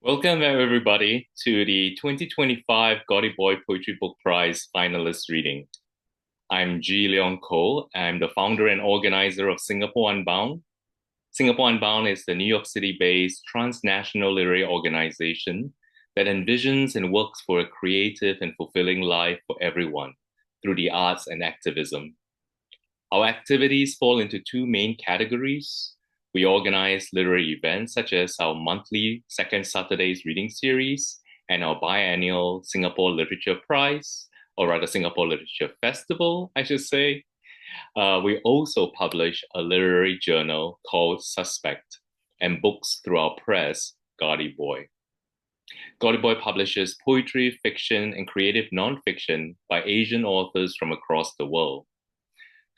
Welcome everybody to the 2025 Gaudy Boy Poetry Book Prize finalist reading. I'm G. Leong Ko. I'm the founder and organizer of Singapore Unbound. Singapore Unbound is the New York City-based transnational literary organization that envisions and works for a creative and fulfilling life for everyone through the arts and activism. Our activities fall into two main categories. We organize literary events such as our monthly Second Saturdays reading series and our biennial Singapore Literature Prize, or rather Singapore Literature Festival, I should say. We also publish a literary journal called Suspect and books through our press, Gaudy Boy. Gaudy Boy publishes poetry, fiction, and creative nonfiction by Asian authors from across the world.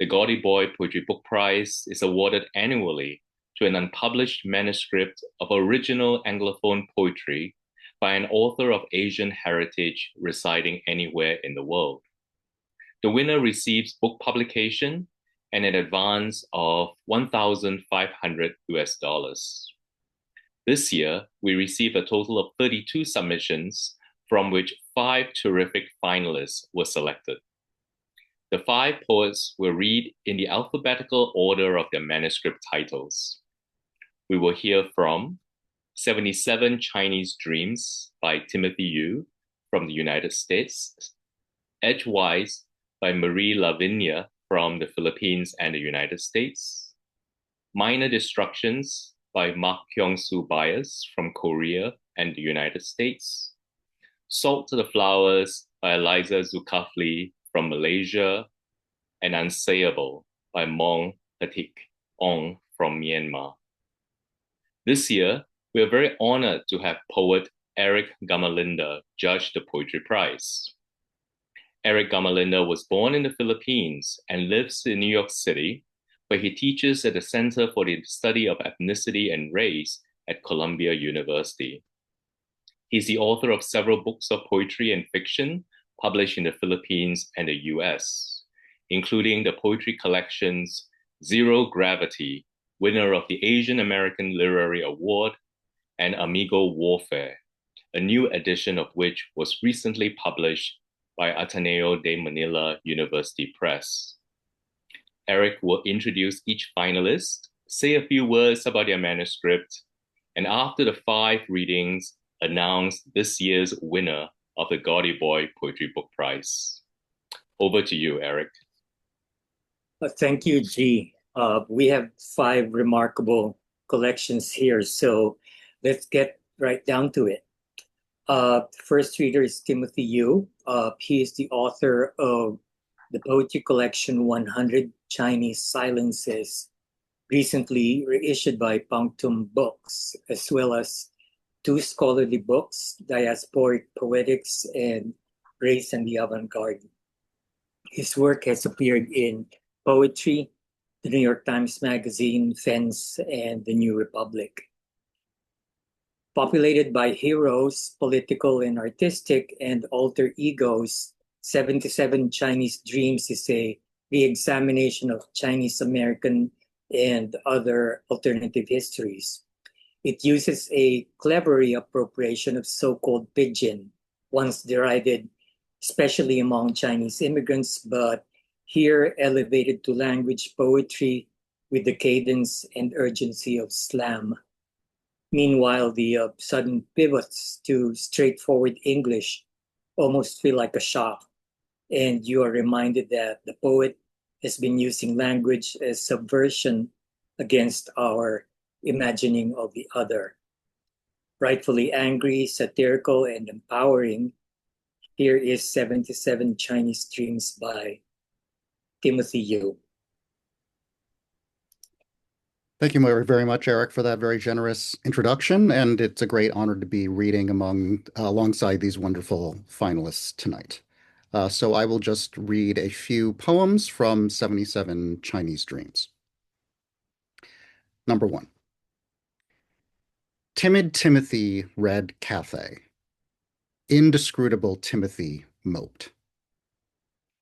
The Gaudy Boy Poetry Book Prize is awarded annually to an unpublished manuscript of original Anglophone poetry by an author of Asian heritage residing anywhere in the world. The winner receives book publication and an advance of $1,500. This year, we received a total of 32 submissions, from which 5 terrific finalists were selected. The 5 poets will read in the alphabetical order of their manuscript titles. We will hear from 77 Chinese Dreams by Timothy Yu from the United States, Edgewise by Marie Lavinia from the Philippines and the United States, Minor Destructions by Mark Kyungsoo Bias from Korea and the United States, Salt to the Flowers by Eliza Zulkifli from Malaysia, and Unsayable by Mong Patik Ong from Myanmar. This year, we are very honored to have poet Eric Gamalinda judge the Poetry Prize. Eric Gamalinda was born in the Philippines and lives in New York City, where he teaches at the Center for the Study of Ethnicity and Race at Columbia University. He's the author of several books of poetry and fiction published in the Philippines and the US, including the poetry collections Zero Gravity, winner of the Asian American Literary Award, and Amigo Warfare, a new edition of which was recently published by Ateneo de Manila University Press. Eric will introduce each finalist, say a few words about their manuscript, and after the 5 readings, announce this year's winner of the Gaudy Boy Poetry Book Prize. Over to you, Eric. Thank you, G. We have 5 remarkable collections here, so let's get right down to it. First reader is Timothy Yu. He is the author of the poetry collection 100 Chinese Silences, recently reissued by Punctum Books, as well as 2 scholarly books, Diasporic Poetics and Race and the Avant-Garde. His work has appeared in Poetry, the New York Times Magazine, Fence, and the New Republic. Populated by heroes, political and artistic, and alter egos, 77 Chinese Dreams is a re-examination of Chinese American and other alternative histories. It uses a clever reappropriation of so-called pidgin, once derided especially among Chinese immigrants, but here elevated to language poetry with the cadence and urgency of slam. Meanwhile, the sudden pivots to straightforward English almost feel like a shock, and you are reminded that the poet has been using language as subversion against our imagining of the other. Rightfully angry, satirical, and empowering, here is 77 Chinese Dreams by Timothy Yu. Thank you very much, Eric, for that very generous introduction, and it's a great honor to be reading alongside these wonderful finalists tonight. So I will just read a few poems from 77 Chinese Dreams. Number 1. Timid Timothy read Cathay. Indiscrutable Timothy moped.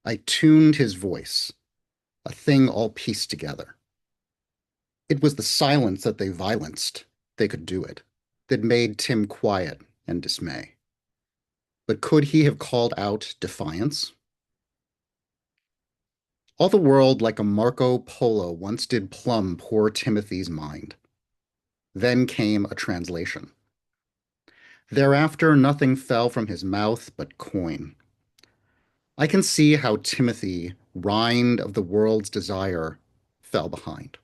I tuned his voice, a thing all pieced together. It was the silence that they violenced. They could do it. that made Tim quiet and dismay. But could he have called out defiance? All the world like a Marco Polo once did plumb poor Timothy's mind. Then came a translation. Thereafter nothing fell from his mouth but coin. I can see how Timothy, rind of the world's desire, fell behind.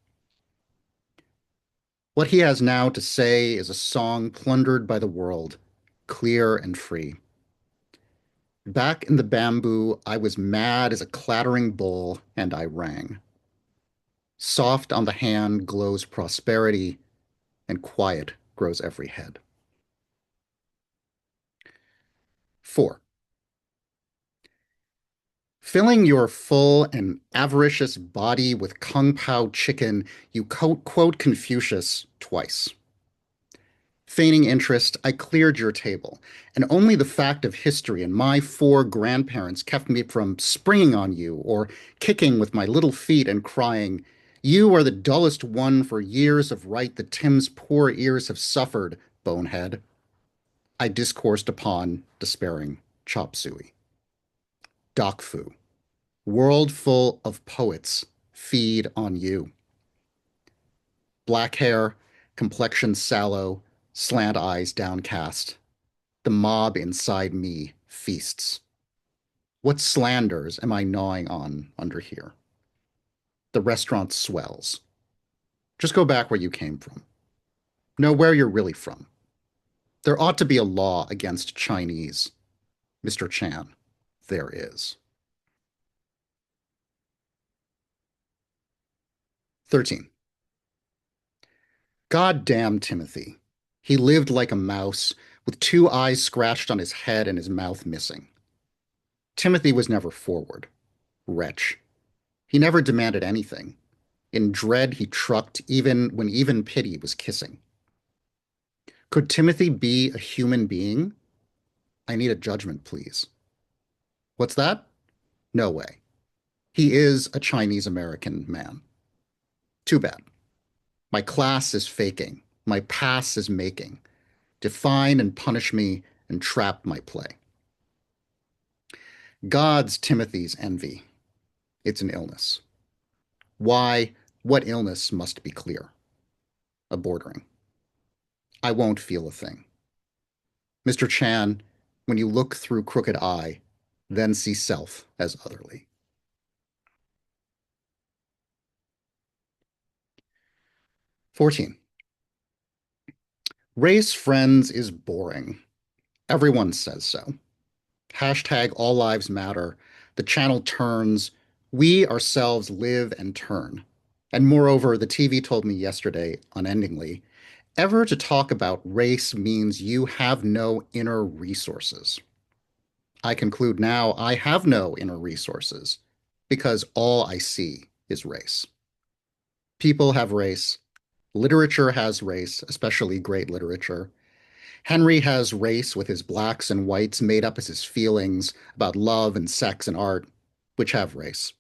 What he has now to say is a song plundered by the world, clear and free. Back in the bamboo, I was mad as a clattering bull, and I rang. Soft on the hand glows prosperity, and quiet grows every head. 4. Filling your full and avaricious body with kung pao chicken, you quote Confucius twice. Feigning interest, I cleared your table, and only the fact of history and my 4 grandparents kept me from springing on you or kicking with my little feet and crying, "You are the dullest one for years of right that Tim's poor ears have suffered, bonehead." I discoursed upon despairing chop suey. Doc Fu. World full of poets feed on you. Black hair, complexion sallow, slant eyes downcast. The mob inside me feasts. What slanders am I gnawing on under here? The restaurant swells. Just go back where you came from. Know where you're really from. There ought to be a law against Chinese. Mr. Chan, there is. 13. God damn Timothy. He lived like a mouse, with 2 eyes scratched on his head and his mouth missing. Timothy was never forward. Wretch. He never demanded anything. In dread he trucked even when even pity was kissing. Could Timothy be a human being? I need a judgment, please. What's that? No way. He is a Chinese American man. Too bad. My class is faking. My pass is making. Define and punish me and trap my play. God's Timothy's envy. It's an illness. Why? What illness must be clear? A bordering. I won't feel a thing. Mr. Chan, when you look through crooked eye, then see self as otherly. 14. Race friends is boring. Everyone says so. Hashtag all lives matter. The channel turns. We ourselves live and turn. And moreover, the TV told me yesterday, unendingly, ever to talk about race means you have no inner resources. I conclude now I have no inner resources because all I see is race. People have race. Literature has race, especially great literature. Henry has race with his blacks and whites made up as his feelings about love and sex and art, which have race.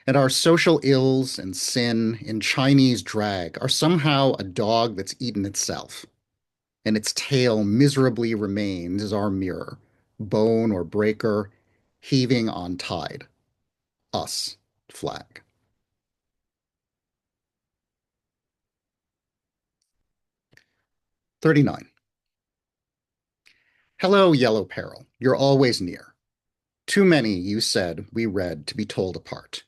And our social ills and sin in Chinese drag are somehow a dog that's eaten itself, and its tail miserably remains as our mirror, bone or breaker, heaving on tide. Us flag. 39. Hello, Yellow Peril. You're always near. Too many, you said, we read to be told apart.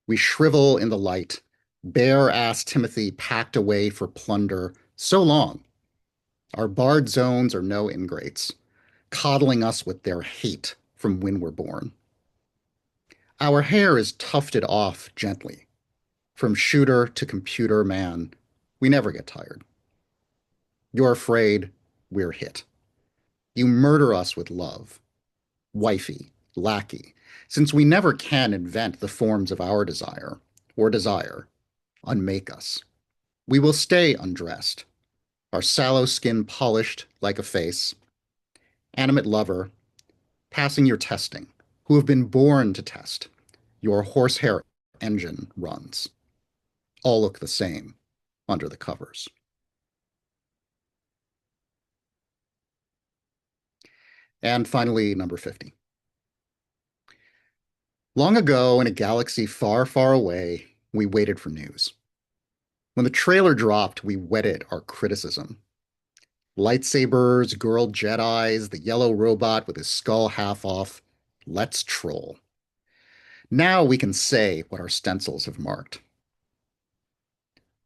We shrivel in the light, bare-ass Timothy packed away for plunder, so long. Our barred zones are no ingrates, coddling us with their hate from when we're born. Our hair is tufted off gently. From shooter to computer man, we never get tired. You're afraid, we're hit. You murder us with love. Wifey, lackey, since we never can invent the forms of our desire, or desire, unmake us. We will stay undressed, our sallow skin polished like a face. Animate lover, passing your testing, who have been born to test. Your horsehair engine runs. All look the same under the covers. And finally, number 50. Long ago, in a galaxy far, far away, we waited for news. When the trailer dropped, we whetted our criticism. Lightsabers, girl Jedis, the yellow robot with his skull half off. Let's troll. Now we can say what our stencils have marked.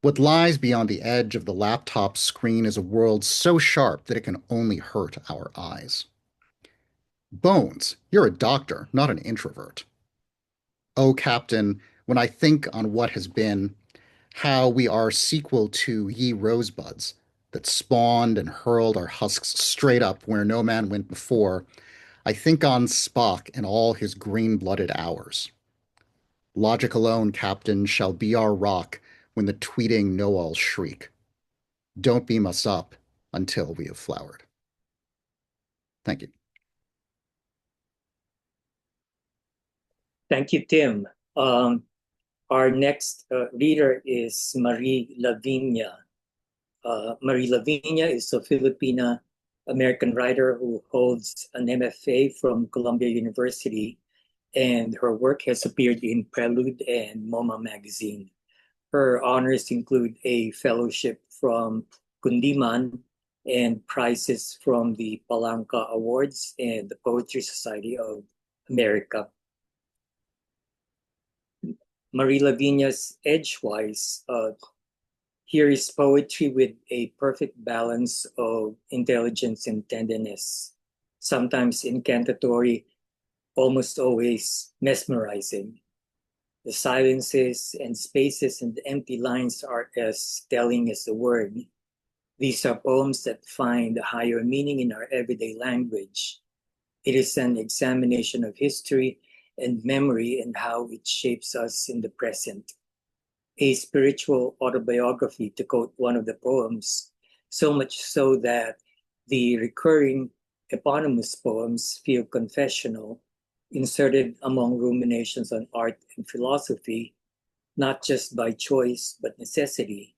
What lies beyond the edge of the laptop screen is a world so sharp that it can only hurt our eyes. Bones, you're a doctor, not an introvert. Oh, Captain, when I think on what has been, how we are sequel to ye rosebuds that spawned and hurled our husks straight up where no man went before, I think on Spock and all his green-blooded hours. Logic alone, Captain, shall be our rock when the tweeting know-alls shriek. Don't beam us up until we have flowered. Thank you. Thank you, Tim. Our next reader is Marie Laviña. Marie Laviña is a Filipina American writer who holds an MFA from Columbia University, and her work has appeared in Prelude and MoMA Magazine. Her honors include a fellowship from Kundiman and prizes from the Palanca Awards and the Poetry Society of America. Marie Laviña's Edgewise. Here is poetry with a perfect balance of intelligence and tenderness, sometimes incantatory, almost always mesmerizing. The silences and spaces and empty lines are as telling as the word. These are poems that find a higher meaning in our everyday language. It is an examination of history and memory and how it shapes us in the present. A spiritual autobiography, to quote one of the poems, so much so that the recurring eponymous poems feel confessional, inserted among ruminations on art and philosophy, not just by choice, but necessity,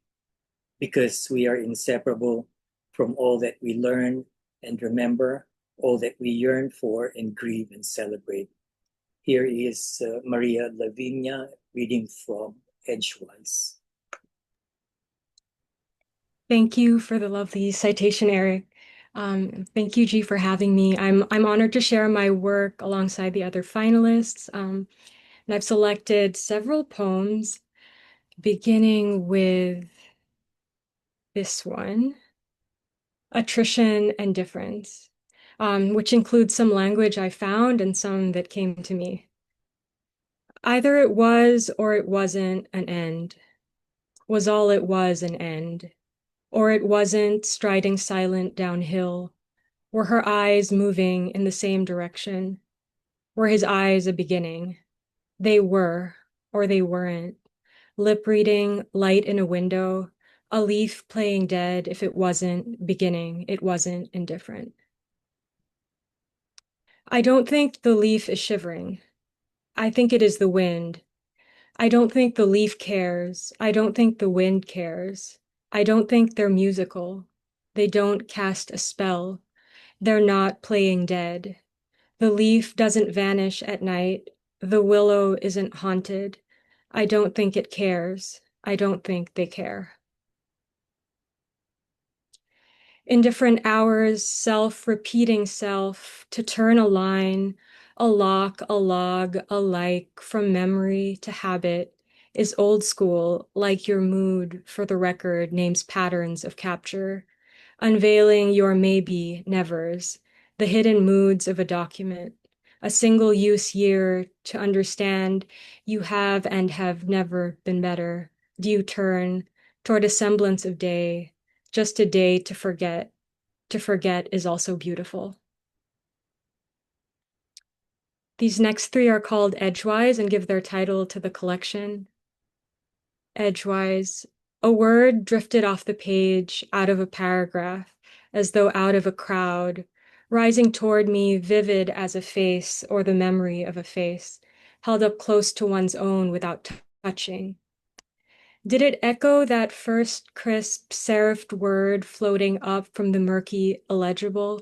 because we are inseparable from all that we learn and remember, all that we yearn for and grieve and celebrate. Here is Maria Laviña reading from Edgewise. Thank you for the lovely citation, Eric. Thank you, G, for having me. I'm honored to share my work alongside the other finalists. And I've selected several poems, beginning with this one, Attrition and Difference, which includes some language I found and some that came to me. Either it was or it wasn't an end. Was all it was an end? Or it wasn't striding silent downhill? Were her eyes moving in the same direction? Were his eyes a beginning? They were, or they weren't. Lip reading, light in a window, a leaf playing dead. If it wasn't beginning, it wasn't indifferent. I don't think the leaf is shivering. I think it is the wind. I don't think the leaf cares. I don't think the wind cares. I don't think they're musical. They don't cast a spell. They're not playing dead. The leaf doesn't vanish at night. The willow isn't haunted. I don't think it cares. I don't think they care. In different hours, self-repeating self, to turn a line, a lock, a log, a like, from memory to habit, is old school, like your mood, for the record, names patterns of capture, unveiling your maybe nevers, the hidden moods of a document, a single-use year to understand you have and have never been better. Do you turn toward a semblance of day, just a day to forget? To forget is also beautiful. These next three are called Edgewise and give their title to the collection. Edgewise, a word drifted off the page, out of a paragraph, as though out of a crowd, rising toward me, vivid as a face or the memory of a face, held up close to one's own without touching. Did it echo that first crisp, serifed word floating up from the murky illegible?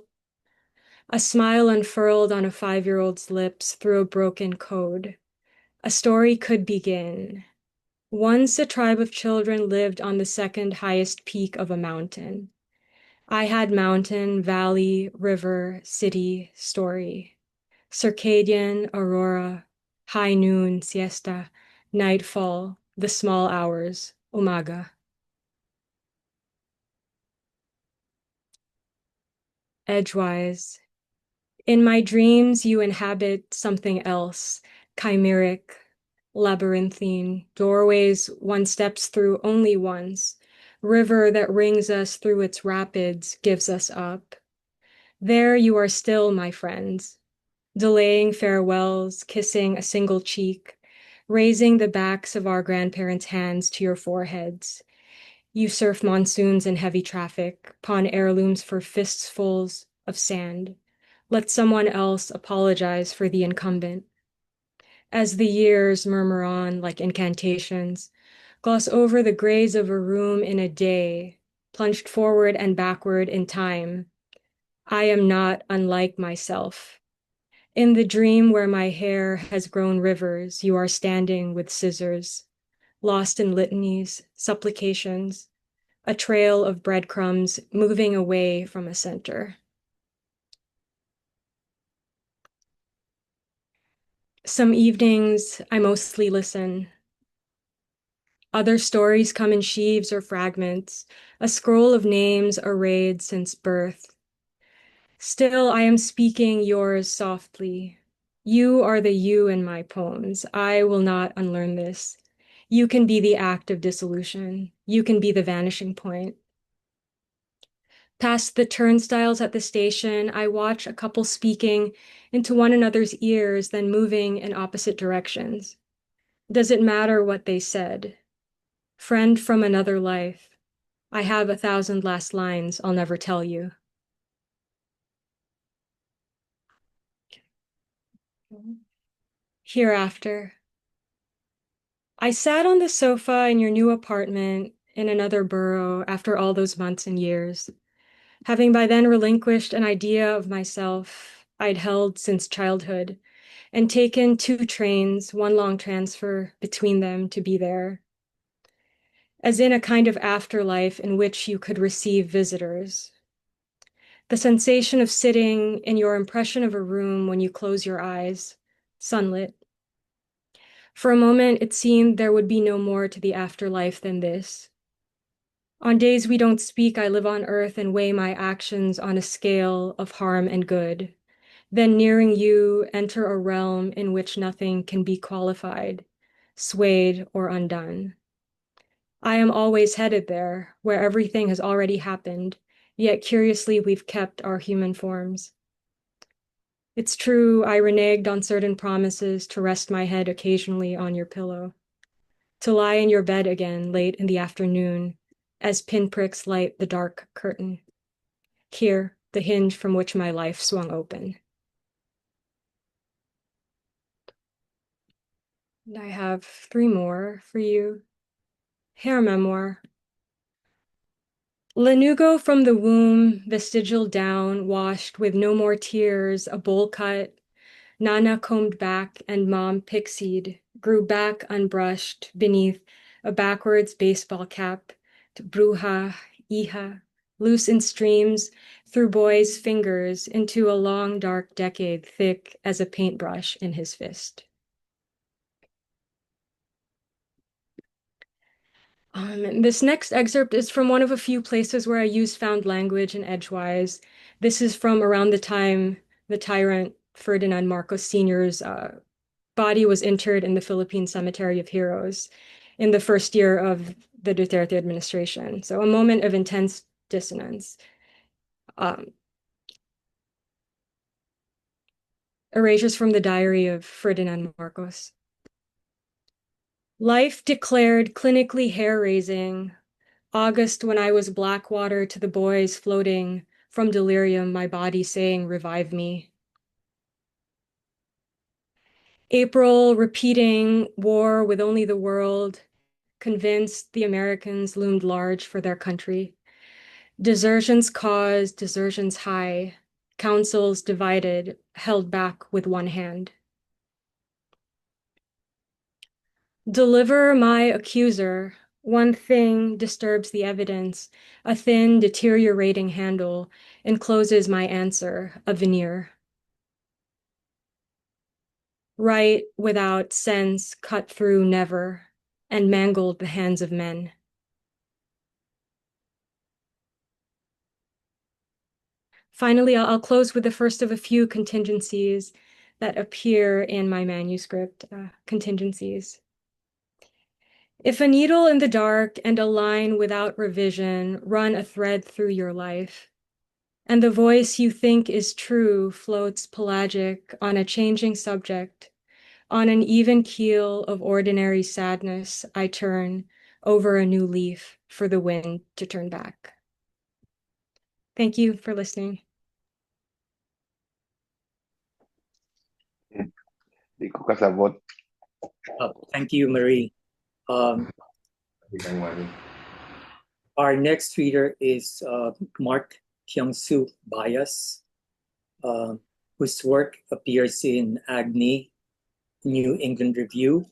A smile unfurled on a 5-year-old's lips through a broken code. A story could begin. Once a tribe of children lived on the second highest peak of a mountain. I had mountain, valley, river, city, story. Circadian, aurora, high noon, siesta, nightfall, the small hours, umaga. Edgewise. In my dreams, you inhabit something else, chimeric, labyrinthine, doorways one steps through only once, river that rings us through its rapids, gives us up. There you are still, my friends, delaying farewells, kissing a single cheek, raising the backs of our grandparents' hands to your foreheads. You surf monsoons in heavy traffic, pawn heirlooms for fistfuls of sand. Let someone else apologize for the incumbent. As the years murmur on like incantations, gloss over the grays of a room in a day, plunged forward and backward in time. I am not unlike myself. In the dream where my hair has grown rivers, you are standing with scissors, lost in litanies, supplications, a trail of breadcrumbs moving away from a center. Some evenings, I mostly listen. Other stories come in sheaves or fragments, a scroll of names arrayed since birth. Still, I am speaking yours softly. You are the you in my poems. I will not unlearn this. You can be the act of dissolution. You can be the vanishing point. Past the turnstiles at the station, I watch a couple speaking into one another's ears, then moving in opposite directions. Does it matter what they said? Friend from another life. I have 1,000 last lines I'll never tell you. Hereafter. I sat on the sofa in your new apartment in another borough after all those months and years, having by then relinquished an idea of myself I'd held since childhood and taken 2 trains, 1 long transfer between them to be there, as in a kind of afterlife in which you could receive visitors. The sensation of sitting in your impression of a room when you close your eyes, sunlit. For a moment, it seemed there would be no more to the afterlife than this. On days we don't speak, I live on earth and weigh my actions on a scale of harm and good. Then nearing you, enter a realm in which nothing can be qualified, swayed, or undone. I am always headed there, where everything has already happened, yet curiously we've kept our human forms. It's true, I reneged on certain promises to rest my head occasionally on your pillow, to lie in your bed again late in the afternoon as pinpricks light the dark curtain. Here, the hinge from which my life swung open. And I have 3 more for you. Hair memoir. Lanugo from the womb, vestigial down, washed with no more tears, a bowl cut, Nana combed back and mom pixied, grew back unbrushed beneath a backwards baseball cap, to bruja, hija, loose in streams, through boys' fingers into a long dark decade thick as a paintbrush in his fist. This next excerpt is from one of a few places where I used found language in Edgewise. This is from around the time the tyrant Ferdinand Marcos Sr.'s body was interred in the Philippine Cemetery of Heroes in the first year of the Duterte administration. So a moment of intense dissonance. Erasures from the diary of Ferdinand Marcos. Life declared clinically hair-raising. August when I was blackwater to the boys floating from delirium, my body saying, revive me. April repeating war with only the world, convinced the Americans loomed large for their country. Desertions caused, desertions high. councils divided, held back with one hand. Deliver my accuser. One thing disturbs the evidence, a thin, deteriorating handle encloses my answer, a veneer. Right without sense cut through never and mangled the hands of men. Finally, I'll close with the first of a few contingencies that appear in my manuscript, contingencies. If a needle in the dark and a line without revision run a thread through your life, and the voice you think is true floats pelagic on a changing subject, on an even keel of ordinary sadness, I turn over a new leaf for the wind to turn back. Thank you for listening. Di ko kasabot. Thank you, Marie. Our next reader is Mark Kyungsoo Bias, whose work appears in Agni, New England Review,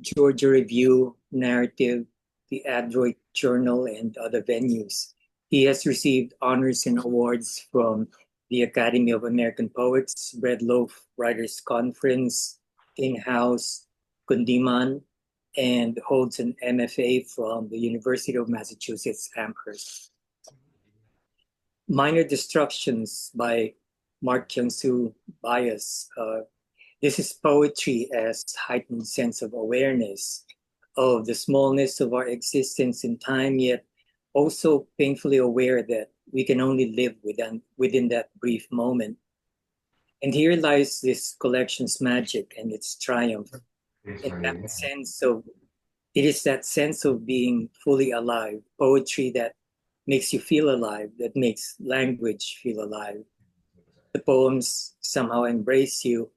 Georgia Review, Narrative, the Adroit Journal, and other venues. He has received honors and awards from the Academy of American Poets, Red Loaf Writers Conference, King House, Kundiman, and holds an MFA from the University of Massachusetts Amherst. Minor Destructions by Mark Kyungsoo Bias. This is poetry as heightened sense of awareness of the smallness of our existence in time, yet also painfully aware that we can only live within that brief moment. And here lies this collection's magic and its triumph. In that sense of, it is that sense of being fully alive, poetry that makes you feel alive, that makes language feel alive. The poems somehow embrace you,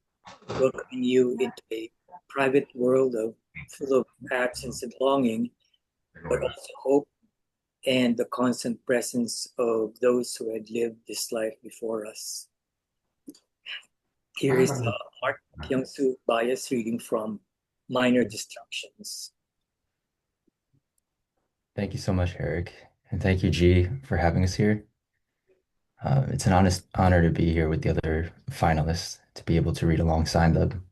welcoming you into a private world full of absence and longing, but also hope and the constant presence of those who had lived this life before us. Here is Mark Kyungsoo Bias reading from Minor Destructions. Thank you so much, Eric. And thank you, G, for having us here. It's an honor to be here with the other finalists, to be able to read alongside them.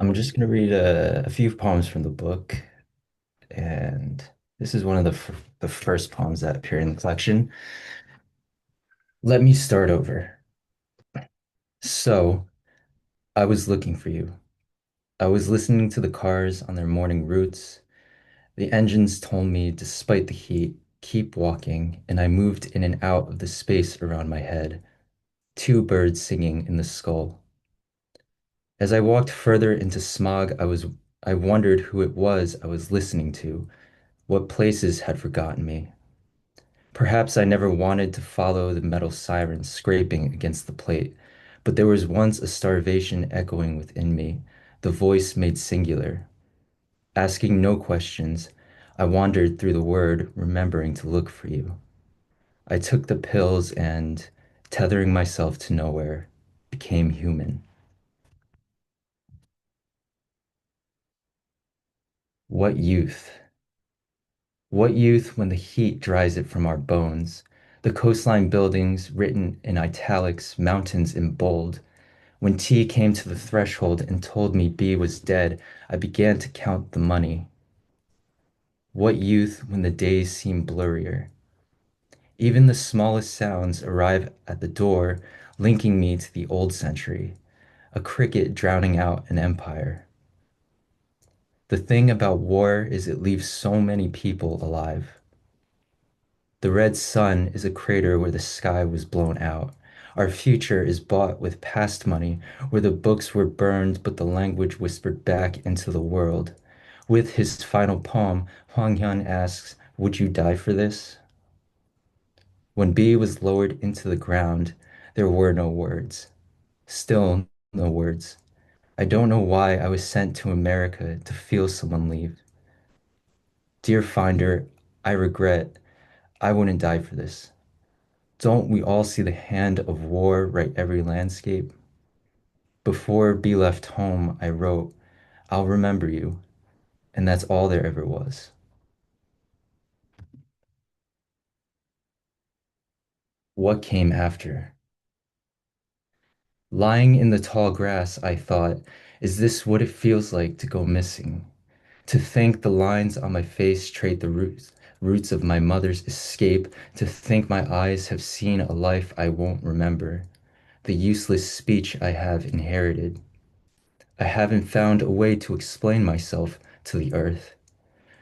I'm just going to read a few poems from the book. And this is one of the first poems that appear in the collection. Let me start over. So, I was looking for you. I was listening to the cars on their morning routes. The engines told me, despite the heat, keep walking, and I moved in and out of the space around my head, two birds singing in the skull. As I walked further into smog, I wondered who it was I was listening to, what places had forgotten me. Perhaps I never wanted to follow the metal sirens scraping against the plate, but there was once a starvation echoing within me, the voice made singular. Asking no questions, I wandered through the word, remembering to look for you. I took the pills and, tethering myself to nowhere, became human. What youth? What youth when the heat dries it from our bones? The coastline buildings written in italics, mountains in bold. When T came to the threshold and told me B was dead, I began to count the money. What youth when the days seem blurrier? Even the smallest sounds arrive at the door, linking me to the old century, a cricket drowning out an empire. The thing about war is it leaves so many people alive. The red sun is a crater where the sky was blown out. Our future is bought with past money, where the books were burned but the language whispered back into the world. With his final poem, Hwang Hyun asks, "Would you die for this?" When B was lowered into the ground, there were no words. Still no words. I don't know why I was sent to America to feel someone leave. Dear Finder, I regret I wouldn't die for this. Don't we all see the hand of war write every landscape? Before be left home, I wrote, I'll remember you, and that's all there ever was. What came after? Lying in the tall grass, I thought, is this what it feels like to go missing? To think the lines on my face trade the roots of my mother's escape, to think my eyes have seen a life I won't remember, the useless speech I have inherited. I haven't found a way to explain myself to the earth,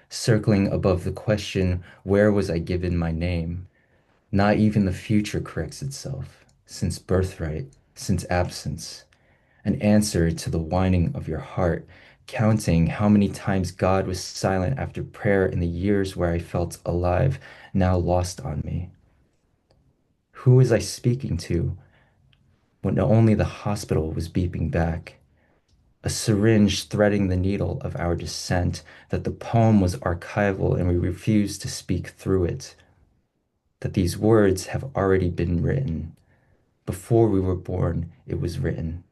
circling above the question, where was I given my name? Not even the future corrects itself, since birthright, since absence, an answer to the whining of your heart, counting how many times God was silent after prayer in the years where I felt alive, now lost on me. Who was I speaking to when only the hospital was beeping back? A syringe threading the needle of our descent, that the poem was archival and we refused to speak through it, that these words have already been written. Before we were born, it was written.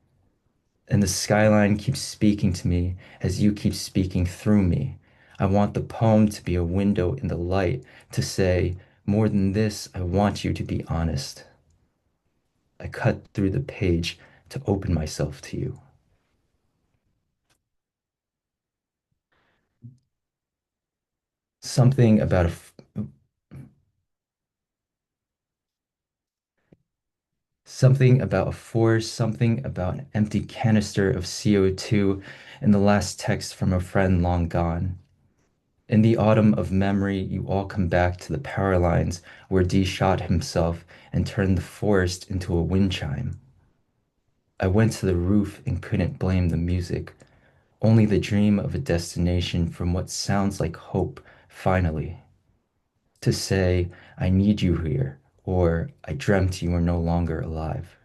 And the skyline keeps speaking to me as you keep speaking through me. I want the poem to be a window in the light, to say, more than this, I want you to be honest. I cut through the page to open myself to you. Something about something about a forest, something about an empty canister of CO2 in the last text from a friend long gone. In the autumn of memory, you all come back to the power lines where D shot himself and turned the forest into a wind chime. I went to the roof and couldn't blame the music, only the dream of a destination from what sounds like hope, finally. To say, I need you here, or I dreamt you were no longer alive.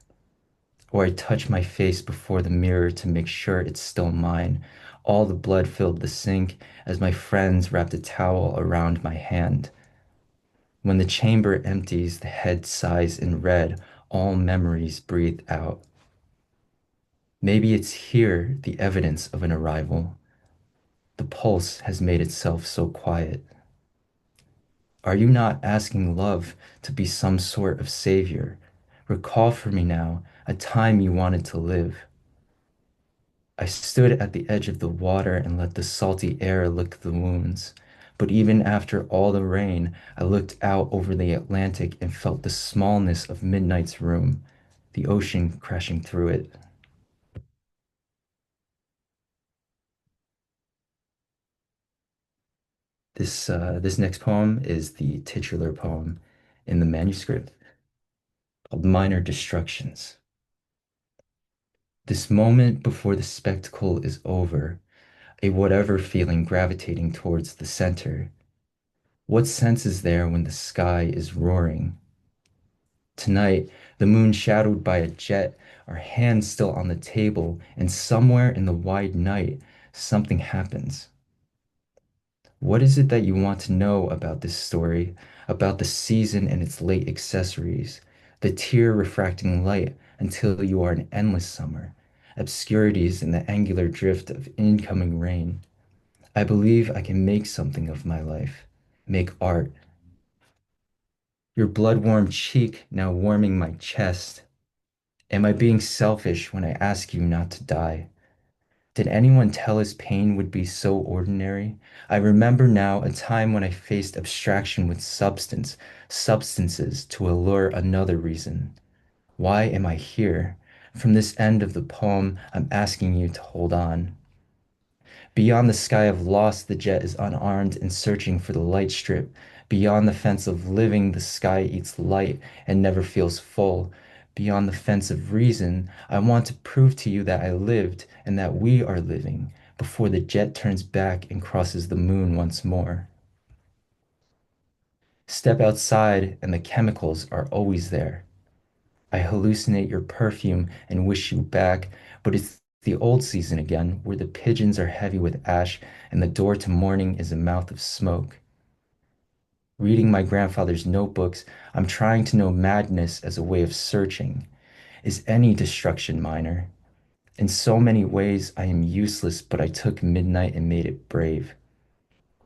Or I touch my face before the mirror to make sure it's still mine. All the blood filled the sink as my friends wrapped a towel around my hand. When the chamber empties, the head sighs in red, all memories breathe out. Maybe it's here the evidence of an arrival. The pulse has made itself so quiet. Are you not asking love to be some sort of savior? Recall for me now a time you wanted to live. I stood at the edge of the water and let the salty air lick the wounds. But even after all the rain, I looked out over the Atlantic and felt the smallness of midnight's room, the ocean crashing through it. This next poem is the titular poem in the manuscript called Minor Destructions. This moment before the spectacle is over, a whatever feeling gravitating towards the center. What sense is there when the sky is roaring? Tonight, the moon shadowed by a jet, our hands still on the table, and somewhere in the wide night, something happens. What is it that you want to know about this story, about the season and its late accessories, the tear refracting light until you are an endless summer, obscurities in the angular drift of incoming rain? I believe I can make something of my life, make art. Your blood-warm cheek now warming my chest. Am I being selfish when I ask you not to die? Did anyone tell us pain would be so ordinary? I remember now a time when I faced abstraction with substances to allure another reason. Why am I here? From this end of the poem, I'm asking you to hold on. Beyond the sky of loss, the jet is unarmed and searching for the light strip. Beyond the fence of living, the sky eats light and never feels full. Beyond the fence of reason, I want to prove to you that I lived and that we are living before the jet turns back and crosses the moon once more. Step outside and the chemicals are always there. I hallucinate your perfume and wish you back, but it's the old season again, where the pigeons are heavy with ash and the door to morning is a mouth of smoke. Reading my grandfather's notebooks, I'm trying to know madness as a way of searching. Is any destruction minor? In so many ways, I am useless, but I took midnight and made it brave.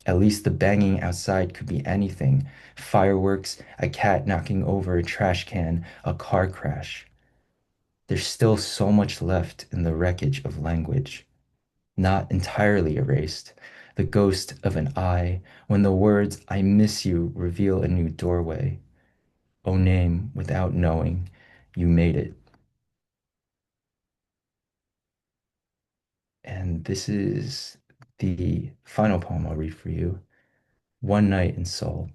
At least the banging outside could be anything. Fireworks, a cat knocking over a trash can, a car crash. There's still so much left in the wreckage of language, not entirely erased. The ghost of an eye, when the words I miss you reveal a new doorway. O name, without knowing, you made it. And this is the final poem I'll read for you, One Night in Seoul.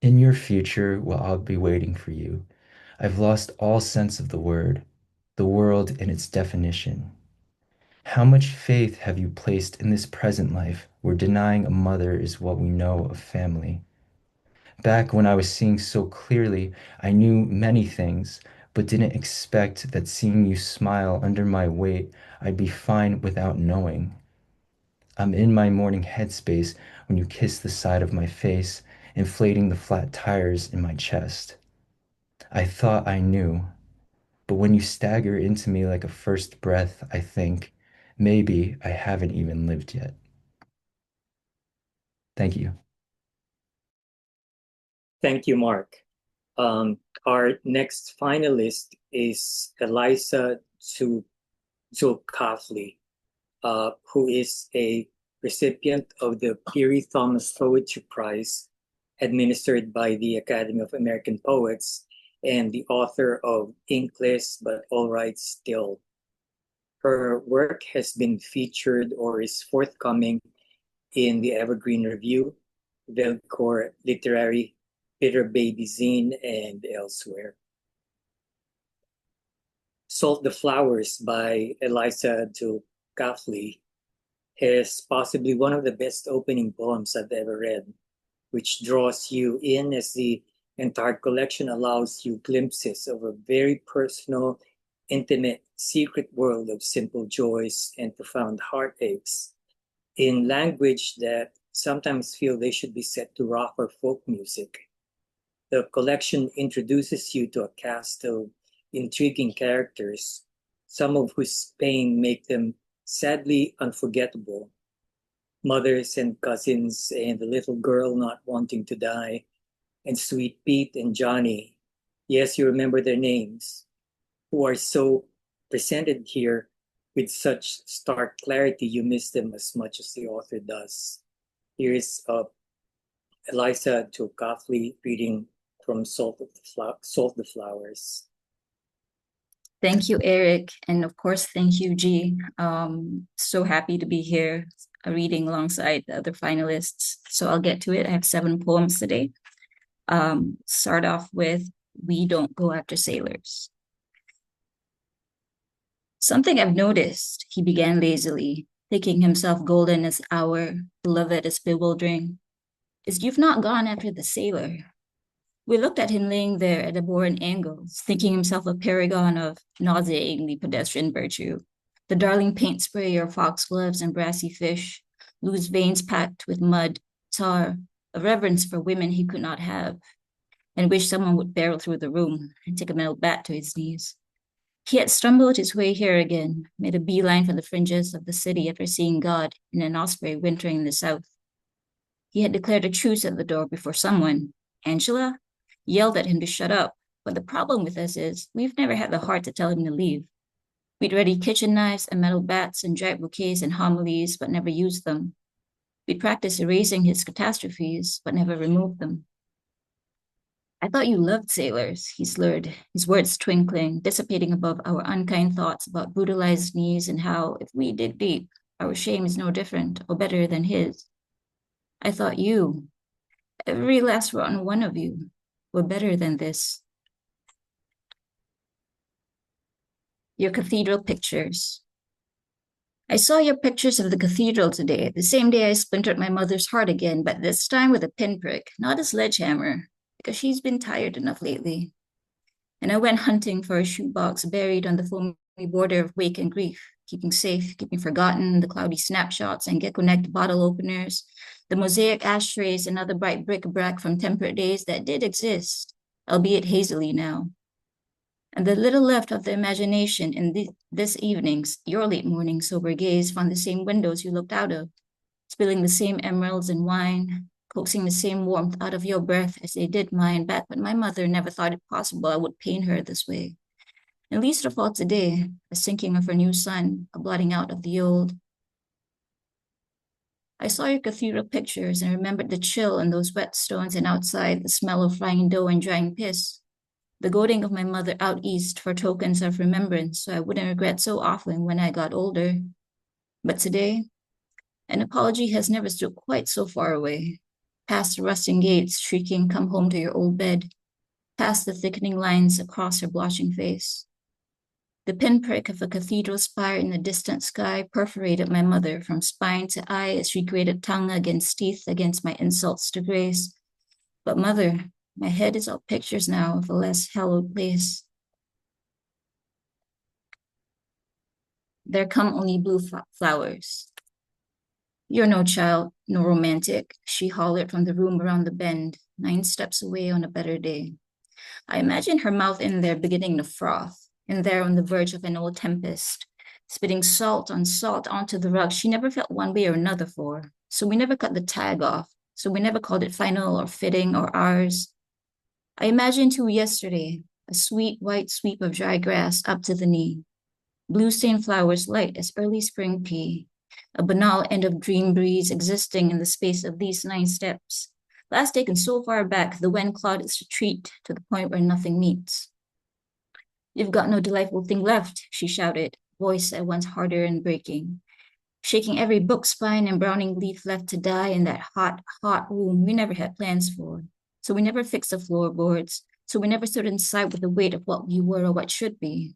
In your future, while I'll be waiting for you, I've lost all sense of the world in its definition. How much faith have you placed in this present life where denying a mother is what we know of family? Back when I was seeing so clearly, I knew many things, but didn't expect that seeing you smile under my weight, I'd be fine without knowing. I'm in my morning headspace when you kiss the side of my face, inflating the flat tires in my chest. I thought I knew, but when you stagger into me like a first breath, I think, maybe I haven't even lived yet. Thank you. Thank you, Mark. Our next finalist is Eliza Zulkifli, who is a recipient of the Peary Thomas Poetry Prize administered by the Academy of American Poets and the author of Inkless but All Right Still. Her work has been featured or is forthcoming in the Evergreen Review, Velcor Literary, Bitter Baby Zine, and elsewhere. Salt the Flowers by Eliza Zulkifli is possibly one of the best opening poems I've ever read, which draws you in as the entire collection allows you glimpses of a very personal, intimate, secret world of simple joys and profound heartaches in language that sometimes feel they should be set to rock or folk music. The collection introduces you to a cast of intriguing characters, some of whose pain make them sadly unforgettable. Mothers and cousins and the little girl not wanting to die, and Sweet Pete and Johnny, yes, you remember their names, who are so presented here with such stark clarity you miss them as much as the author does. Here is Eliza Zulkifli reading from Salt the Flowers. Thank you, Eric. And of course, thank you, G. So happy to be here reading alongside the other finalists. So I'll get to it. I have 7 poems today. Start off with We Don't Go After Sailors. Something I've noticed, he began lazily, thinking himself golden as hour, beloved as bewildering, is you've not gone after the sailor. We looked at him laying there at abhorrent angles, thinking himself a paragon of nauseatingly pedestrian virtue, the darling paint sprayer, foxgloves, and brassy fish, loose veins packed with mud, tar, a reverence for women he could not have, and wished someone would barrel through the room and take a metal bat to his knees. He had stumbled his way here again, made a beeline for the fringes of the city after seeing God in an osprey wintering in the south. He had declared a truce at the door before someone, Angela, yelled at him to shut up. But the problem with us is we've never had the heart to tell him to leave. We'd ready kitchen knives and metal bats and dried bouquets and homilies, but never used them. We'd practiced erasing his catastrophes, but never removed them. I thought you loved sailors, he slurred, his words twinkling, dissipating above our unkind thoughts about brutalized knees and how, if we dig deep, our shame is no different or better than his. I thought you, every last rotten one of you, were better than this. Your cathedral pictures. I saw your pictures of the cathedral today, the same day I splintered my mother's heart again, but this time with a pinprick, not a sledgehammer, because she's been tired enough lately. And I went hunting for a shoebox buried on the foamy border of wake and grief, keeping safe, keeping forgotten the cloudy snapshots and gecko-necked bottle openers, the mosaic ashtrays and other bright bric-a-brac from temperate days that did exist, albeit hazily now. And the little left of the imagination in this evening's, your late morning sober gaze found the same windows you looked out of, spilling the same emeralds and wine, coaxing the same warmth out of your breath as they did mine back when my mother never thought it possible I would pain her this way. And least of all today, a sinking of her new sun, a blotting out of the old. I saw your cathedral pictures and remembered the chill on those wet stones and outside the smell of frying dough and drying piss. The goading of my mother out east for tokens of remembrance so I wouldn't regret so often when I got older. But today, an apology has never stood quite so far away. Past the rusting gates, shrieking, come home to your old bed. Past the thickening lines across her blushing face. The pinprick of a cathedral spire in the distant sky perforated my mother from spine to eye as she grated tongue against teeth against my insults to grace. But mother, my head is all pictures now of a less hallowed place. There come only blue flowers. You're no child, no romantic, she hollered from the room around the bend, 9 steps away on a better day. I imagine her mouth in there beginning to froth, in there on the verge of an old tempest, spitting salt on salt onto the rug she never felt one way or another for. So we never cut the tag off, so we never called it final or fitting or ours. I imagined too yesterday, a sweet white sweep of dry grass up to the knee, blue-stained flowers light as early spring pea, a banal end of dream breeze existing in the space of these 9 steps, last taken so far back the wind clawed its retreat to the point where nothing meets. You've got no delightful thing left, she shouted, voice at once harder and breaking, shaking every book spine and browning leaf left to die in that hot, hot room we never had plans for. So we never fixed the floorboards, so we never stood inside with the weight of what we were or what should be.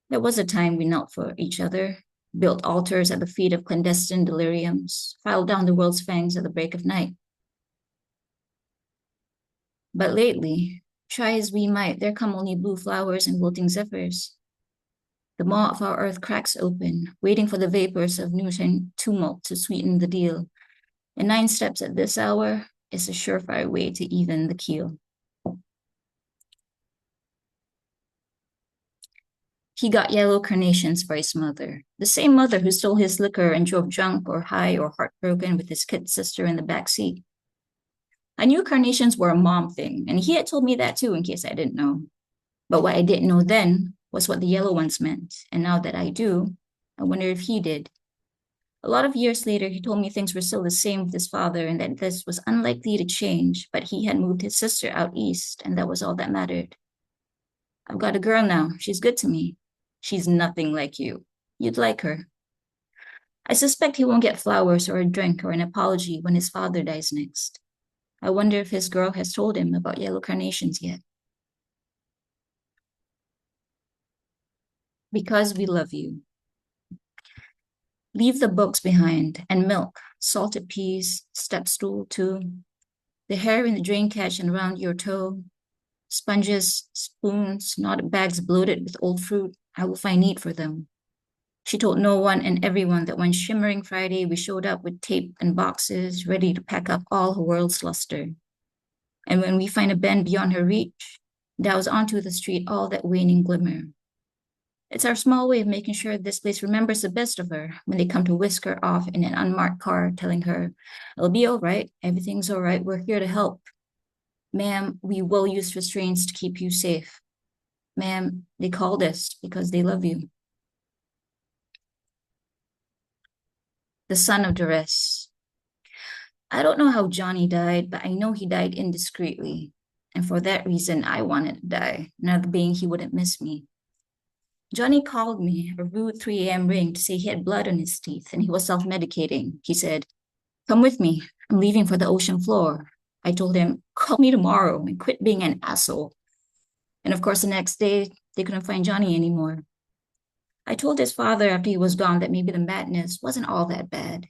There was a time we knelt for each other, built altars at the feet of clandestine deliriums, filed down the world's fangs at the break of night. But lately, try as we might, there come only blue flowers and wilting zephyrs. The maw of our earth cracks open, waiting for the vapors of new tumult to sweeten the deal. And 9 steps at this hour is a surefire way to even the keel. He got yellow carnations for his mother, the same mother who stole his liquor and drove drunk or high or heartbroken with his kid sister in the back seat. I knew carnations were a mom thing, and he had told me that too in case I didn't know. But what I didn't know then was what the yellow ones meant, and now that I do, I wonder if he did. A lot of years later, he told me things were still the same with his father and that this was unlikely to change, but he had moved his sister out east, and that was all that mattered. I've got a girl now. She's good to me. She's nothing like you. You'd like her. I suspect he won't get flowers or a drink or an apology when his father dies next. I wonder if his girl has told him about yellow carnations yet. Because we love you. Leave the books behind and milk, salted peas, step stool too, the hair in the drain catch and around your toe, sponges, spoons, knotted bags bloated with old fruit. I will find need for them. She told no one and everyone that one shimmering Friday we showed up with tape and boxes, ready to pack up all her world's luster. And when we find a bend beyond her reach, douse onto the street all that waning glimmer. It's our small way of making sure this place remembers the best of her when they come to whisk her off in an unmarked car, telling her, it'll be all right, everything's all right, we're here to help. Ma'am, we will use restraints to keep you safe. Ma'am, they called us because they love you. The son of duress. I don't know how Johnny died, but I know he died indiscreetly. And for that reason, I wanted to die, another being he wouldn't miss me. Johnny called me, a rude 3 a.m. ring, to say he had blood on his teeth and he was self-medicating. He said, come with me, I'm leaving for the ocean floor. I told him, call me tomorrow and quit being an asshole. And of course, the next day, they couldn't find Johnny anymore. I told his father after he was gone that maybe the madness wasn't all that bad.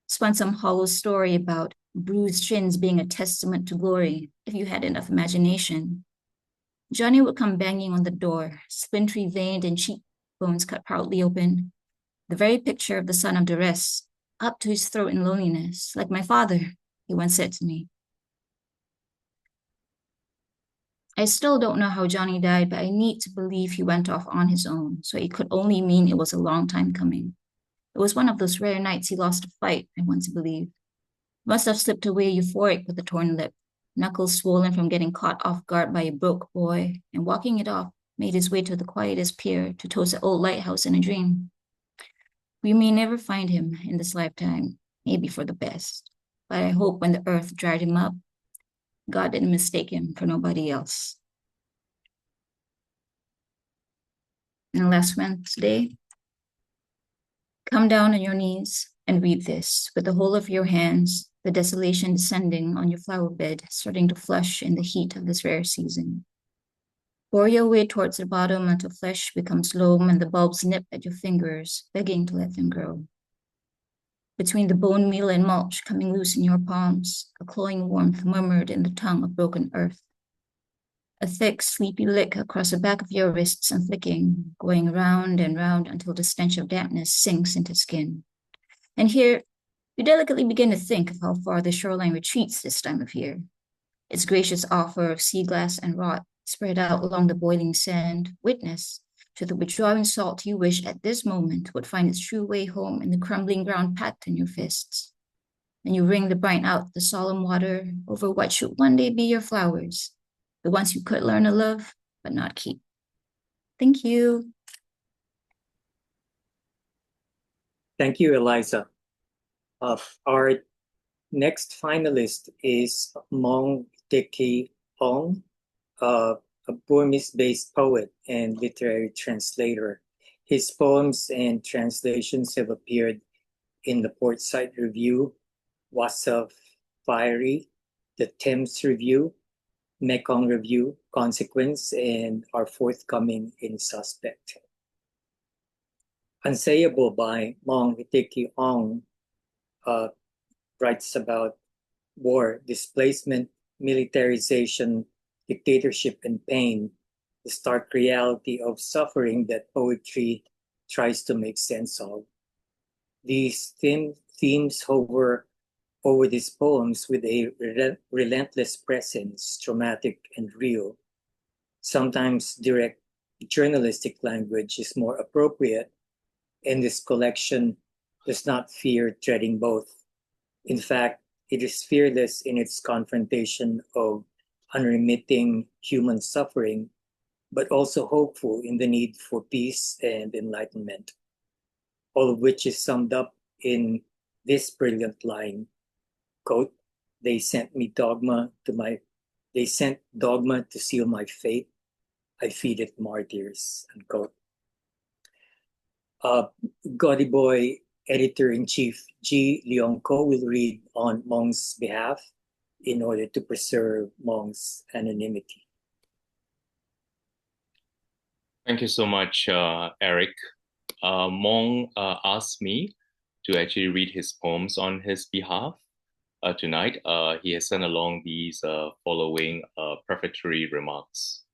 Spun some hollow story about bruised shins being a testament to glory if you had enough imagination. Johnny would come banging on the door, splintery veined and cheekbones cut proudly open. The very picture of the son of duress, up to his throat in loneliness, like my father, he once said to me. I still don't know how Johnny died, but I need to believe he went off on his own, so it could only mean it was a long time coming. It was one of those rare nights he lost a fight, I want to believe. Must have slipped away euphoric with a torn lip, knuckles swollen from getting caught off guard by a broke boy, and walking it off, made his way to the quietest pier to toast an old lighthouse in a dream. We may never find him in this lifetime, maybe for the best, but I hope when the earth dried him up, God didn't mistake him for nobody else. And last Wednesday, come down on your knees and read this with the whole of your hands, the desolation descending on your flower bed, starting to flush in the heat of this rare season. Bore your way towards the bottom until flesh becomes loam and the bulbs nip at your fingers, begging to let them grow. Between the bone meal and mulch coming loose in your palms, a cloying warmth murmured in the tongue of broken earth. A thick, sleepy lick across the back of your wrists and flicking, going round and round until the stench of dampness sinks into skin. And here, you delicately begin to think of how far the shoreline retreats this time of year. Its gracious offer of sea glass and rot spread out along the boiling sand, witness to the withdrawing salt you wish at this moment would find its true way home in the crumbling ground packed in your fists. And you wring the brine out the solemn water over what should one day be your flowers, the ones you could learn to love, but not keep. Thank you. Thank you, Eliza. Our next finalist is Mong Teki Ong, a Burmese-based poet and literary translator. His poems and translations have appeared in the Portside Review, Wasa Fiery, the Thames Review, Mekong Review, Consequence, and are forthcoming in Suspect. Unsayable by Mong Teki Ong writes about war, displacement, militarization, dictatorship, and pain, the stark reality of suffering that poetry tries to make sense of. These themes hover over these poems with a relentless presence, dramatic and real. Sometimes direct journalistic language is more appropriate, and this collection does not fear treading both. In fact, it is fearless in its confrontation of unremitting human suffering, but also hopeful in the need for peace and enlightenment, all of which is summed up in this brilliant line, quote, they sent dogma to seal my fate. I feed it martyrs, unquote. Gaudy Boy Editor-in-Chief G. Leong Ko will read on Mong's behalf in order to preserve Mong's anonymity. Thank you so much, Eric. Mong asked me to actually read his poems on his behalf tonight. He has sent along these following prefatory remarks.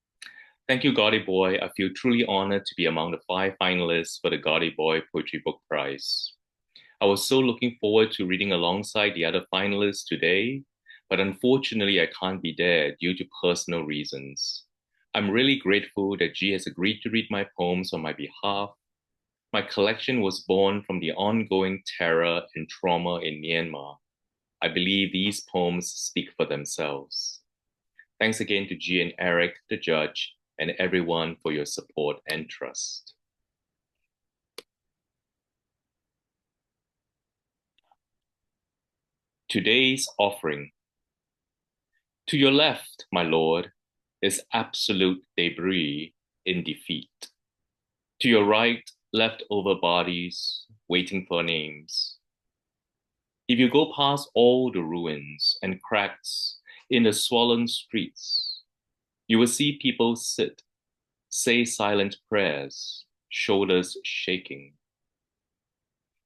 Thank you, Gaudy Boy. I feel truly honored to be among the 5 finalists for the Gaudy Boy Poetry Book Prize. I was so looking forward to reading alongside the other finalists today, but unfortunately I can't be there due to personal reasons. I'm really grateful that G has agreed to read my poems on my behalf. My collection was born from the ongoing terror and trauma in Myanmar. I believe these poems speak for themselves. Thanks again to G and Eric, the judge, and everyone for your support and trust. Today's offering. To your left, my lord, is absolute debris in defeat. To your right, leftover bodies waiting for names. If you go past all the ruins and cracks in the swollen streets, you will see people sit, say silent prayers, shoulders shaking.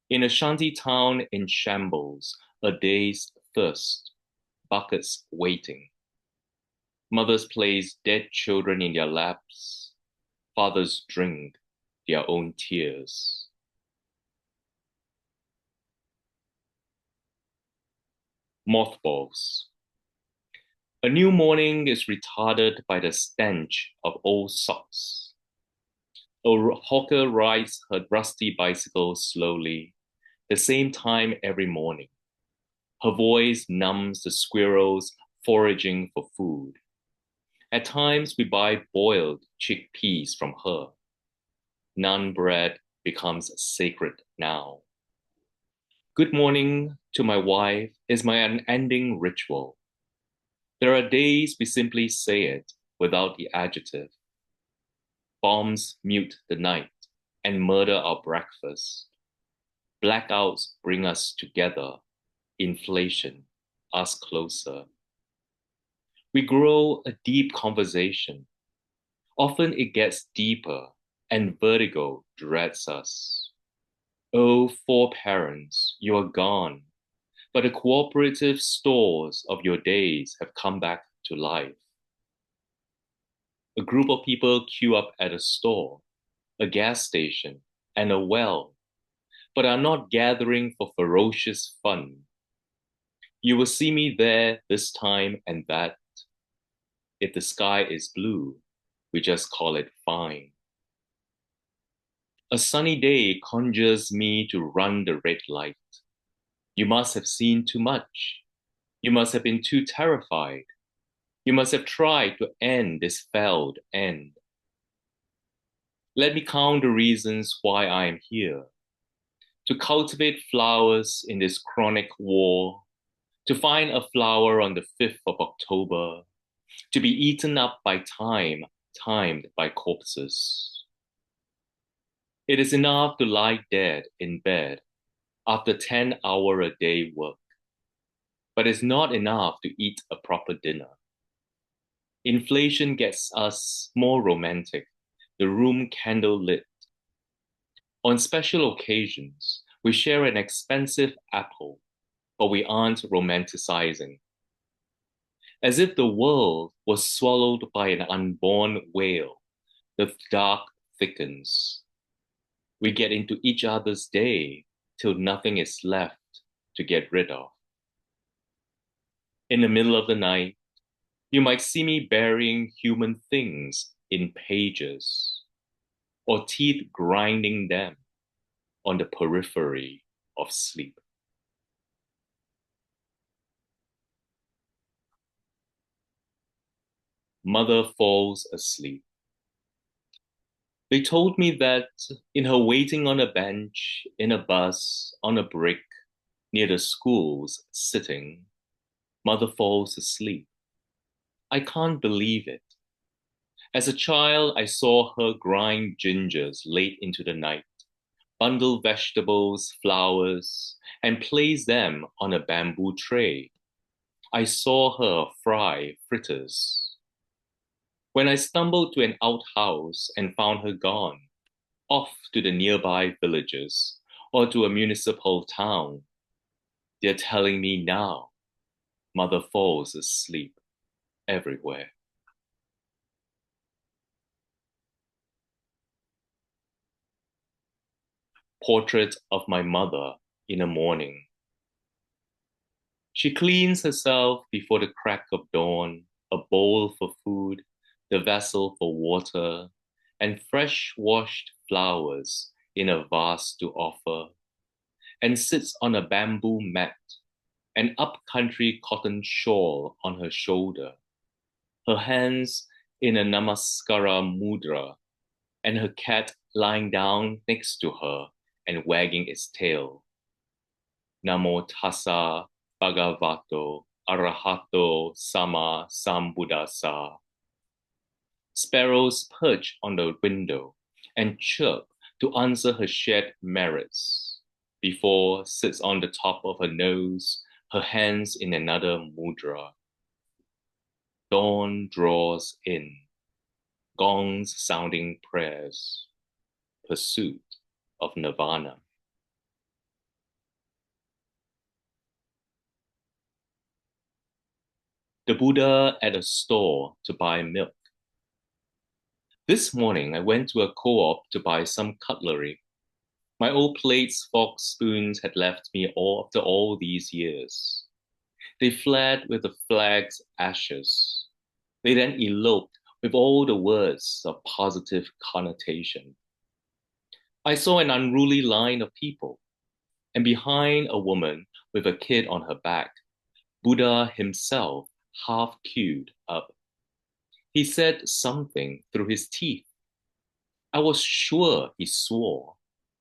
In a shanty town in shambles, a day's thirst, buckets waiting. Mothers place dead children in their laps. Fathers drink their own tears. Mothballs. A new morning is retarded by the stench of old socks. A hawker rides her rusty bicycle slowly, the same time every morning. Her voice numbs the squirrels foraging for food. At times we buy boiled chickpeas from her. Naan bread becomes sacred now. Good morning to my wife is my unending ritual. There are days we simply say it without the adjective. Bombs mute the night and murder our breakfast. Blackouts bring us together. Inflation us closer. We grow a deep conversation. Often it gets deeper and vertigo dreads us. Oh, four parents, you are gone, but the cooperative stores of your days have come back to life. A group of people queue up at a store, a gas station, and a well, but are not gathering for ferocious fun. You will see me there this time and that. If the sky is blue, we just call it fine. A sunny day conjures me to run the red light. You must have seen too much. You must have been too terrified. You must have tried to end this failed end. Let me count the reasons why I am here. To cultivate flowers in this chronic war, to find a flower on the 5th of October, to be eaten up by time, timed by corpses. It is enough to lie dead in bed after 10-hour-a-day work, but it's not enough to eat a proper dinner. Inflation gets us more romantic, the room candle lit. On special occasions, we share an expensive apple, but we aren't romanticizing. As if the world was swallowed by an unborn whale, the dark thickens. We get into each other's day till nothing is left to get rid of. In the middle of the night, you might see me burying human things in pages, or teeth grinding them on the periphery of sleep. Mother falls asleep. They told me that in her waiting on a bench, in a bus, on a brick, near the schools sitting, mother falls asleep. I can't believe it. As a child, I saw her grind gingers late into the night, bundle vegetables, flowers, and place them on a bamboo tray. I saw her fry fritters. When I stumbled to an outhouse and found her gone, off to the nearby villages or to a municipal town, they're telling me now, mother falls asleep everywhere. Portrait of my mother in the morning. She cleans herself before the crack of dawn, a bowl for food, the vessel for water, and fresh-washed flowers in a vase to offer, and sits on a bamboo mat, an up-country cotton shawl on her shoulder, her hands in a namaskara mudra, and her cat lying down next to her and wagging its tail. Namo tassa bhagavato arahato sama sambuddhassa. Sparrows perch on the window and chirp to answer her shared merits, before sits on the top of her nose, her hands in another mudra. Dawn draws in, gongs sounding prayers, pursuit of nirvana. The Buddha at a store to buy milk. This morning, I went to a co-op to buy some cutlery. My old plates, forks, spoons had left me after all these years. They fled with the flag's ashes. They then eloped with all the words of positive connotation. I saw an unruly line of people, and behind a woman with a kid on her back, Buddha himself half queued up. He said something through his teeth. I was sure he swore.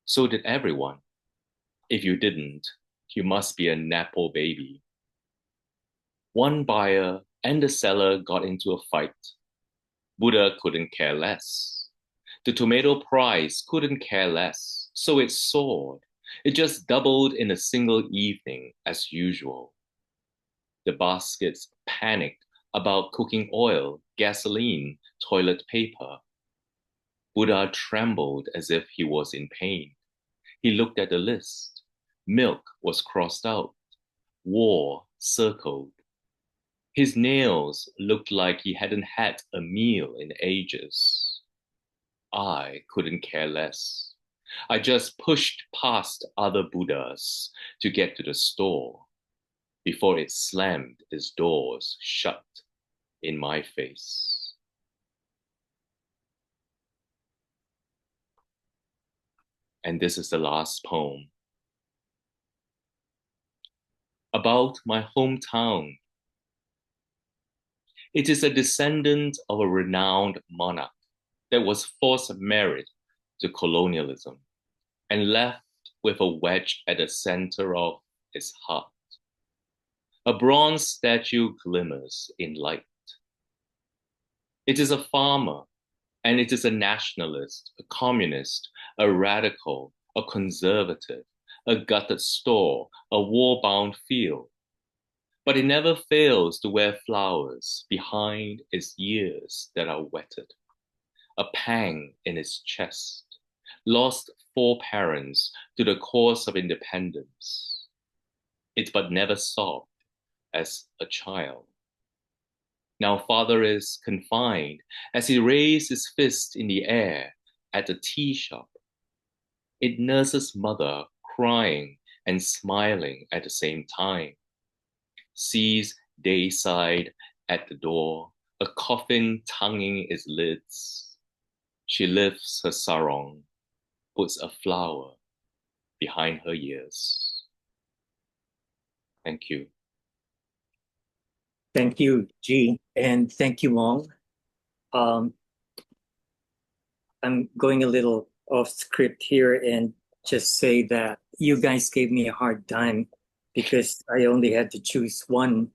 So did everyone. If you didn't, you must be a Nepo baby. One buyer and the seller got into a fight. Buddha couldn't care less. The tomato price couldn't care less, so it soared. It just doubled in a single evening as usual. The baskets panicked about cooking oil, gasoline, toilet paper. Buddha trembled as if he was in pain. He looked at the list. Milk was crossed out. War circled. His nails looked like he hadn't had a meal in ages. I couldn't care less. I just pushed past other Buddhas to get to the store before it slammed its doors shut in my face. And this is the last poem. About my hometown. It is a descendant of a renowned monarch that was forced married to colonialism and left with a wedge at the center of its heart. A bronze statue glimmers in light. It is a farmer, and it is a nationalist, a communist, a radical, a conservative, a gutted store, a war-bound field. But it never fails to wear flowers behind its ears that are wetted. A pang in its chest, lost 4 parents to the cause of independence. It but never sobbed as a child. Now father is confined as he raised his fist in the air at the tea shop. It nurses mother crying and smiling at the same time. Sees Dayside at the door, a coffin tonguing its lids. She lifts her sarong, puts a flower behind her ears. Thank you. Thank you, G, and thank you, Wong. I'm going a little off script here and just say that you guys gave me a hard time because I only had to choose one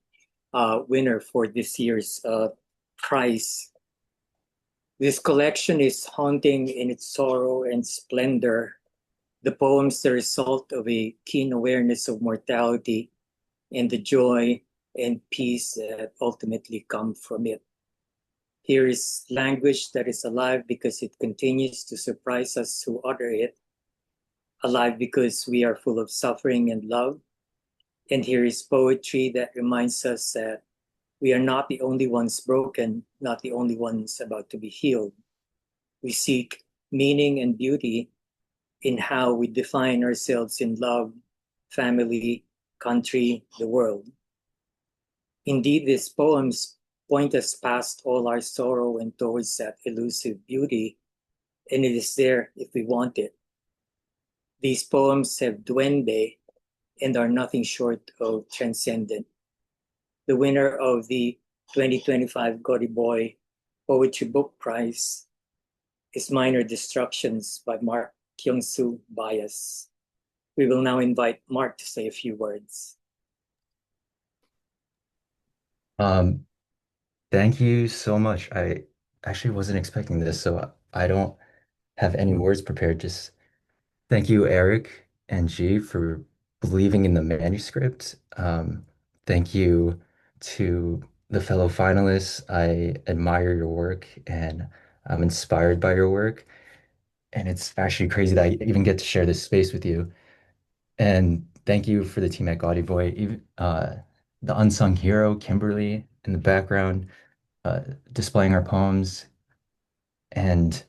winner for this year's prize. This collection is haunting in its sorrow and splendor. The poem's the result of a keen awareness of mortality and the joy and peace that ultimately come from it. Here is language that is alive because it continues to surprise us who utter it, alive because we are full of suffering and love. And here is poetry that reminds us that we are not the only ones broken, not the only ones about to be healed. We seek meaning and beauty in how we define ourselves in love, family, country, the world. Indeed, these poems point us past all our sorrow and towards that elusive beauty, and it is there if we want it. These poems have duende and are nothing short of transcendent. The winner of the 2025 Gaudy Boy Poetry Book Prize is Minor Destructions by Mark Kyungsoo Bias. We will now invite Mark to say a few words. Thank you so much. I actually wasn't expecting this, so I don't have any words prepared. Just thank you, Eric and G, for believing in the manuscript. Thank you to the fellow finalists. I admire your work and I'm inspired by your work. And it's actually crazy that I even get to share this space with you. And thank you for the team at Gaudy Boy, even the unsung hero, Kimberly, in the background, displaying our poems. And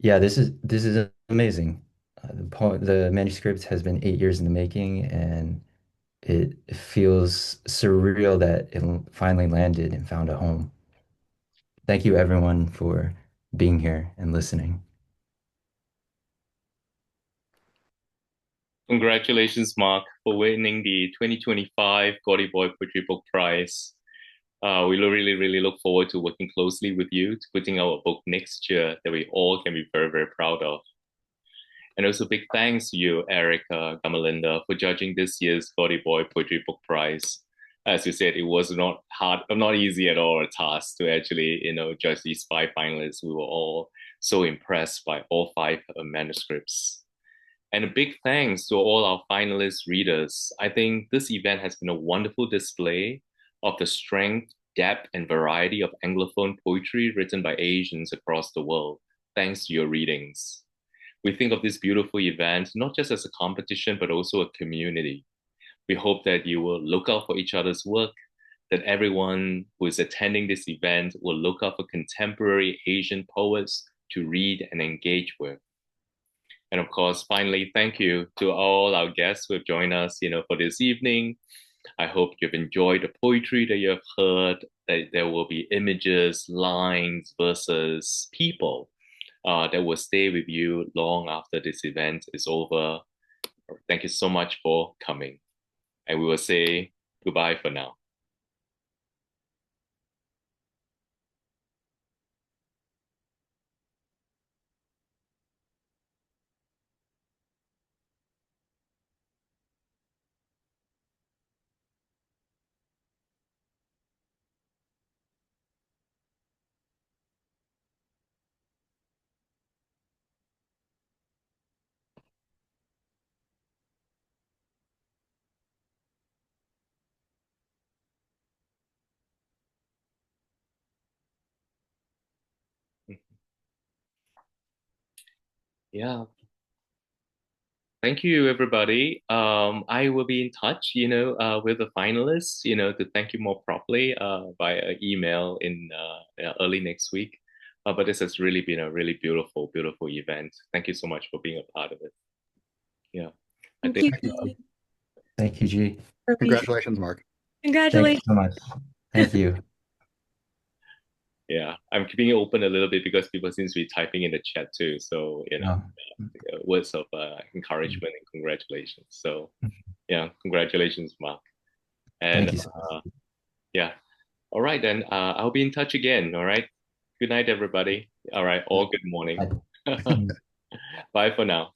yeah, this is amazing. The manuscript has been 8 years in the making, and it feels surreal that it finally landed and found a home. Thank you, everyone, for being here and listening. Congratulations, Mark, for winning the 2025 Gaudy Boy Poetry Book Prize. We really, really look forward to working closely with you to putting out a book next year that we all can be very, very proud of. And also big thanks to you, Eric Gamalinda, for judging this year's Gaudy Boy Poetry Book Prize. As you said, it was not easy at all a task to actually, judge these 5 finalists. We were all so impressed by all 5 manuscripts. And a big thanks to all our finalist readers. I think this event has been a wonderful display of the strength, depth, and variety of Anglophone poetry written by Asians across the world, thanks to your readings. We think of this beautiful event not just as a competition, but also a community. We hope that you will look out for each other's work, that everyone who is attending this event will look out for contemporary Asian poets to read and engage with. And of course, finally, thank you to all our guests who have joined us, for this evening. I hope you've enjoyed the poetry that you have heard, that there will be images, lines, verses, people that will stay with you long after this event is over. Thank you so much for coming. And we will say goodbye for now. Yeah. Thank you, everybody. I will be in touch, with the finalists, to thank you more properly via email in early next week. But this has really been a really beautiful, beautiful event. Thank you so much for being a part of it. Yeah. Thank you. Thank you, G. Congratulations, Mark. Congratulations. Thank you so much. Thank you. Yeah, I'm keeping it open a little bit because people seem to be typing in the chat too. So, words of encouragement and congratulations. So, yeah, congratulations, Mark. And Thank you so much. yeah, all right, then I'll be in touch again. All right. Good night, everybody. All right, all good morning. Bye. Bye for now.